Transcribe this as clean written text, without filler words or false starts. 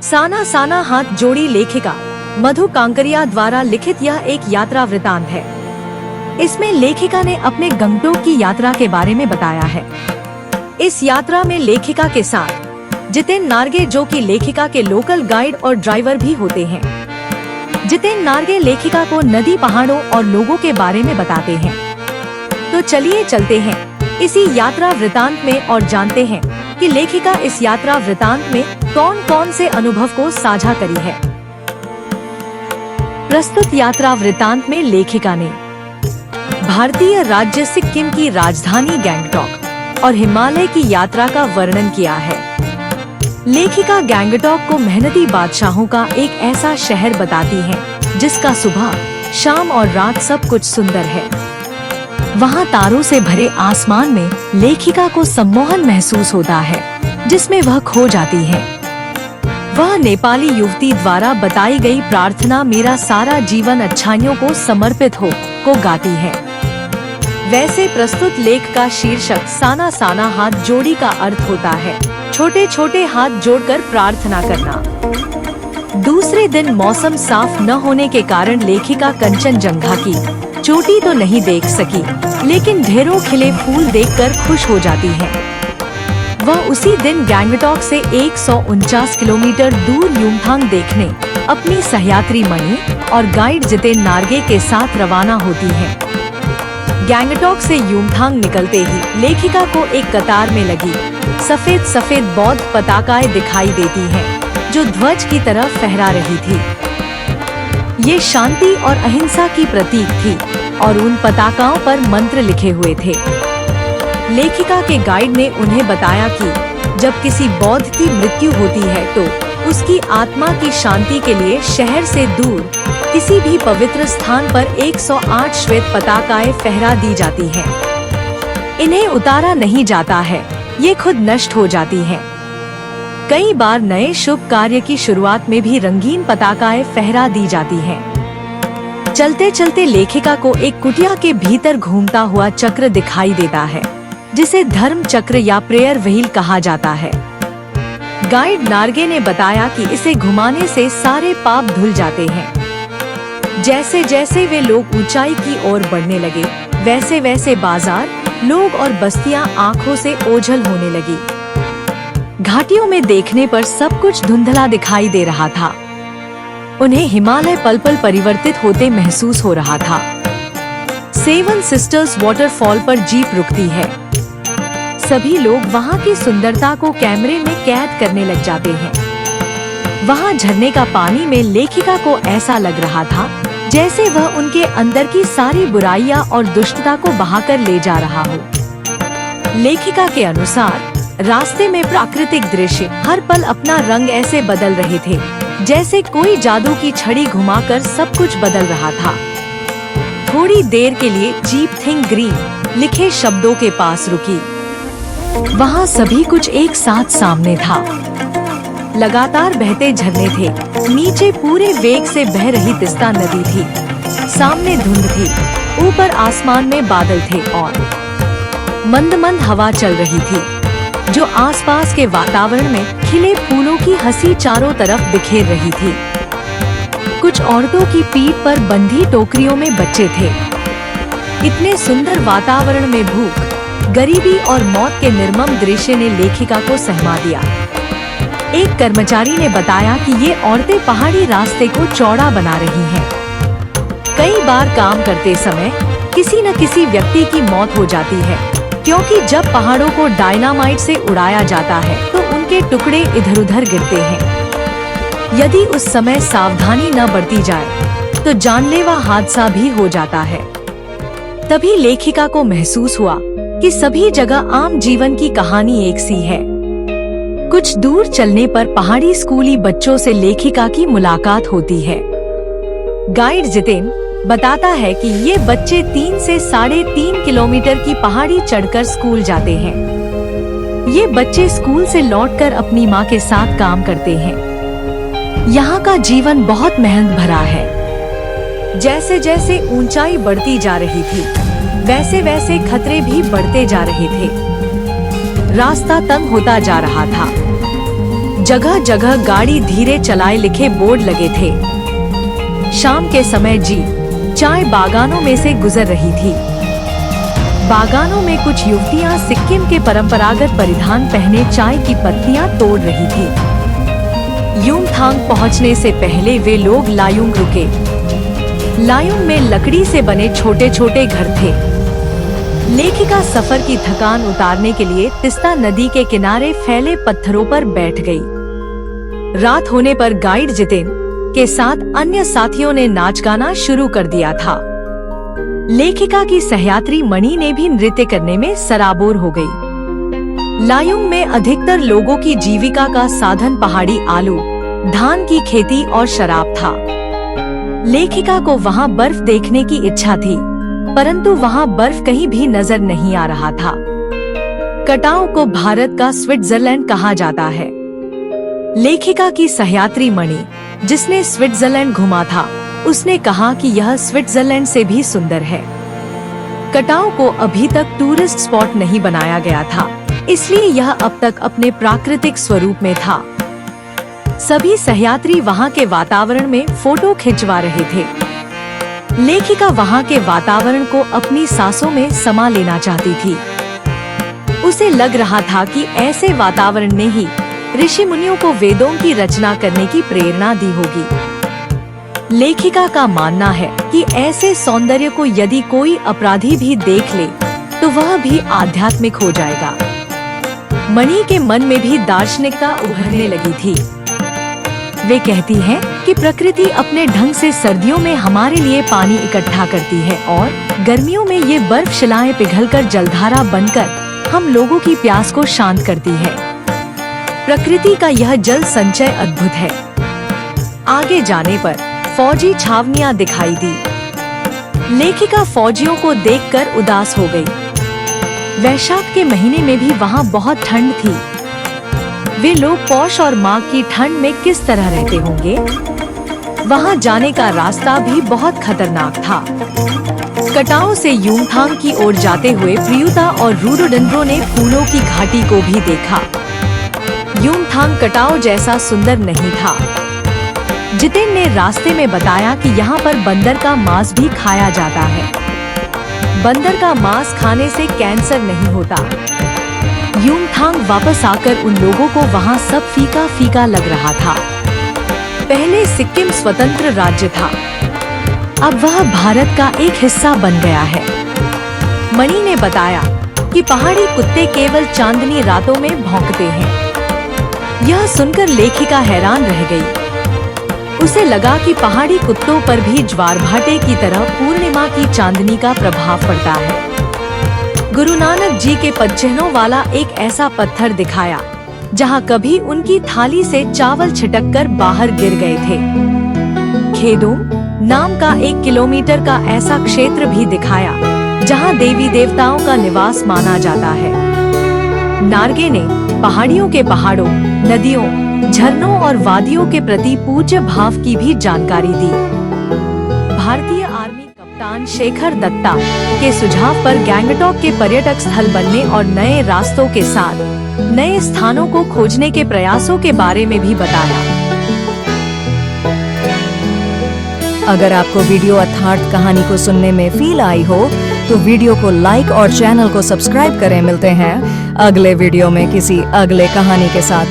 साना साना हाथ जोड़ी लेखिका मधु कांकरिया द्वारा लिखित यह एक यात्रा वृतांत है। इसमें लेखिका ने अपने गंगटोक की यात्रा के बारे में बताया है। इस यात्रा में लेखिका के साथ जितेन नार्गे, जो कि लेखिका के लोकल गाइड और ड्राइवर भी होते हैं। जितेन नार्गे लेखिका को नदी, पहाड़ों और लोगों के बारे में बताते हैं। तो चलिए चलते हैं इसी यात्रा वृतांत में और जानते हैं कि लेखिका इस यात्रा वृतांत में कौन कौन से अनुभव को साझा करी है। प्रस्तुत यात्रा वृतांत में लेखिका ने भारतीय राज्य सिक्किम की राजधानी गंगटोक और हिमालय की यात्रा का वर्णन किया है। लेखिका गंगटोक को मेहनती बादशाहों का एक ऐसा शहर बताती है जिसका सुबह, शाम और रात सब कुछ सुंदर है। वहाँ तारों से भरे आसमान में लेखिका को सम्मोहन महसूस होता है, जिसमें वह खो जाती है। वह नेपाली युवती द्वारा बताई गई प्रार्थना "मेरा सारा जीवन अच्छाइयों को समर्पित हो" को गाती है। वैसे प्रस्तुत लेख का शीर्षक "साना साना हाथ जोड़ी" का अर्थ होता है छोटे छोटे हाथ जोड़कर प्रार्थना करना। दूसरे दिन मौसम साफ न होने के कारण लेखिका कंचनजंगा की चोटी तो नहीं देख सकी, लेकिन ढेरों खिले फूल देखकर खुश हो जाती है। वह उसी दिन गंगटोक से 149 किलोमीटर दूर युमथांग देखने अपनी सहयात्री मणि और गाइड जितेन नार्गे के साथ रवाना होती है। गंगटोक से युमथांग निकलते ही लेखिका को एक कतार में लगी सफेद सफेद बौद्ध पताकाएं दिखाई देती हैं, जो ध्वज की तरह फहरा रही थी। ये शांति और अहिंसा की प्रतीक थी और उन पताकाओं पर मंत्र लिखे हुए थे। लेखिका के गाइड ने उन्हें बताया कि जब किसी बौद्ध की मृत्यु होती है तो उसकी आत्मा की शांति के लिए शहर से दूर किसी भी पवित्र स्थान पर 108 श्वेत पताकाएं फहरा दी जाती हैं। इन्हें उतारा नहीं जाता है, ये खुद नष्ट हो जाती हैं। कई बार नए शुभ कार्य की शुरुआत में भी रंगीन पताकाएं फहरा दी जाती हैं। चलते चलते लेखिका को एक कुटिया के भीतर घूमता हुआ चक्र दिखाई देता है, जिसे धर्म चक्र या प्रेयर व्हील कहा जाता है। गाइड नार्गे ने बताया कि इसे घुमाने से सारे पाप धुल जाते हैं। जैसे जैसे वे लोग ऊंचाई की ओर बढ़ने लगे, वैसे वैसे बाजार, लोग और बस्तियां आंखों से ओझल होने लगी। घाटियों में देखने पर सब कुछ धुंधला दिखाई दे रहा था। उन्हें हिमालय पल पल परिवर्तित होते महसूस हो रहा था। सेवन सिस्टर्स वाटरफॉल पर जीप रुकती है। सभी लोग वहां की सुंदरता को कैमरे में कैद करने लग जाते हैं। वहां झरने का पानी में लेखिका को ऐसा लग रहा था जैसे वह उनके अंदर की सारी बुराइयां और दुष्टता को बहाकर ले जा रहा हो। लेखिका के अनुसार रास्ते में प्राकृतिक दृश्य हर पल अपना रंग ऐसे बदल रहे थे जैसे कोई जादू की छड़ी घुमाकर सब कुछ बदल रहा था। थोड़ी देर के लिए जीप थिंक ग्रीन लिखे शब्दों के पास रुकी। वहाँ सभी कुछ एक साथ सामने था। लगातार बहते झरने थे, नीचे पूरे वेग से बह रही तिस्ता नदी थी, सामने धुंध थी, ऊपर आसमान में बादल थे और मंद मंद हवा चल रही थी, जो आसपास के वातावरण में खिले फूलों की हंसी चारों तरफ बिखेर रही थी। कुछ औरतों की पीठ पर बंधी टोकरियों में बच्चे थे। इतने सुंदर वातावरण में भूख, गरीबी और मौत के निर्मम दृश्य ने लेखिका को सहमा दिया। एक कर्मचारी ने बताया कि ये औरतें पहाड़ी रास्ते को चौड़ा बना रही हैं। कई बार काम करते समय किसी न किसी व्यक्ति की मौत हो जाती है, क्योंकि जब पहाड़ों को डायनामाइट से उड़ाया जाता है तो उनके टुकड़े इधर उधर गिरते हैं। यदि उस समय सावधानी न बरती जाए तो जानलेवा हादसा भी हो जाता है। तभी लेखिका को महसूस हुआ कि सभी जगह आम जीवन की कहानी एक सी है। कुछ दूर चलने पर पहाड़ी स्कूली बच्चों से लेखिका की मुलाकात होती है। गाइड जितेन बताता है कि ये बच्चे 3 से 3.5 किलोमीटर की पहाड़ी चढ़कर स्कूल जाते हैं। ये बच्चे स्कूल से लौटकर अपनी माँ के साथ काम करते हैं। यहाँ का जीवन बहुत मेहनत भरा है। जैसे जैसे ऊंचाई बढ़ती जा रही थी, वैसे वैसे खतरे भी बढ़ते जा रहे थे। रास्ता तंग होता जा रहा था। जगह जगह गाड़ी धीरे चलाए लिखे बोर्ड लगे थे। शाम के समय चाय बागानों में से गुजर रही थी। बागानों में कुछ युवतियां सिक्किम के परंपरागत परिधान पहने चाय की पत्तियां तोड़ रही थी। युमथांग पहुंचने से पहले वे लोग लायुंग रुके। लायुंग में लकड़ी से बने छोटे छोटे घर थे। लेखिका सफर की थकान उतारने के लिए तिस्ता नदी के किनारे फैले पत्थरों पर बैठ गई। रात होने पर गाइड जितेन के साथ अन्य साथियों ने नाच गाना शुरू कर दिया था। लेखिका की सहयात्री मणि ने भी नृत्य करने में सराबोर हो गई। लायुंग में अधिकतर लोगों की जीविका का साधन पहाड़ी आलू, धान की खेती और शराब था। लेखिका को वहां बर्फ देखने की इच्छा थी, परंतु वहां बर्फ कहीं भी नजर नहीं आ रहा था। कटाव को भारत का स्विट्जरलैंड कहा जाता है। लेखिका की सहयात्री मणि, जिसने स्विट्जरलैंड घुमा था, उसने कहा कि यह स्विट्जरलैंड से भी सुंदर है। कटाव को अभी तक टूरिस्ट स्पॉट नहीं बनाया गया था, इसलिए यह अब तक अपने प्राकृतिक स्वरूप में था। सभी सहयात्री वहां के वातावरण में फोटो खिंचवा रहे थे। लेखिका वहां के वातावरण को अपनी सांसों में समा लेना चाहती थी। उसे लग रहा था कि ऐसे वातावरण ने ही ऋषि मुनियों को वेदों की रचना करने की प्रेरणा दी होगी। लेखिका का मानना है कि ऐसे सौंदर्य को यदि कोई अपराधी भी देख ले तो वह भी आध्यात्मिक हो जाएगा। मणि के मन में भी दार्शनिकता उभरने लगी थी। वे कहती हैं कि प्रकृति अपने ढंग से सर्दियों में हमारे लिए पानी इकट्ठा करती है और गर्मियों में ये बर्फ शिलाएं पिघलकर जलधारा बनकर हम लोगों की प्यास को शांत करती है। प्रकृति का यह जल संचय अद्भुत है। आगे जाने पर फौजी छावनियां दिखाई दी। लेखिका फौजियों को देखकर उदास हो गई। वैशाख के महीने में भी वहां बहुत ठंड थी। वे लोग पौष और माघ की ठंड में किस तरह रहते होंगे? वहां जाने का रास्ता भी बहुत खतरनाक था। कटाव से युमथांग की ओर जाते हुए प्रियुता और रोडोडेंड्रो ने फूलों की घाटी को भी देखा। युमथांग कटाव जैसा सुंदर नहीं था। जितेन ने रास्ते में बताया कि यहाँ पर बंदर का मांस भी खाया जाता है। बंदर का मांस खाने से कैंसर नहीं होता। युमथांग वापस आकर उन लोगों को वहाँ सब फीका फीका लग रहा था। पहले सिक्किम स्वतंत्र राज्य था, अब वह भारत का एक हिस्सा बन गया है। मणि ने बताया कि पहाड़ी कुत्ते केवल चांदनी रातों में भौंकते हैं। यह सुनकर लेखिका हैरान रह गई। उसे लगा कि पहाड़ी कुत्तों पर भी ज्वार भाटे की तरह पूर्णिमा की चांदनी का प्रभाव पड़ता है। गुरु नानक जी के पदचिह्नों वाला एक ऐसा पत्थर दिखाया जहां कभी उनकी थाली से चावल छिटक कर बाहर गिर गए थे। खेदुंग नाम का 1 किलोमीटर का ऐसा क्षेत्र भी दिखाया जहां देवी देवताओं का निवास माना जाता है। नार्गे ने पहाड़ियों के पहाड़ों, नदियों, झरनों और वादियों के प्रति पूज्य भाव की भी जानकारी दी। भारतीय आर्मी कप्तान शेखर दत्ता के सुझाव पर गैंगटॉक के पर्यटक स्थल बनने और नए रास्तों के साथ नए स्थानों को खोजने के प्रयासों के बारे में भी बताया। अगर आपको वीडियो अर्थात कहानी को सुनने में फील आई हो तो वीडियो को लाइक और चैनल को सब्सक्राइब करें। मिलते हैं अगले वीडियो में किसी अगले कहानी के साथ।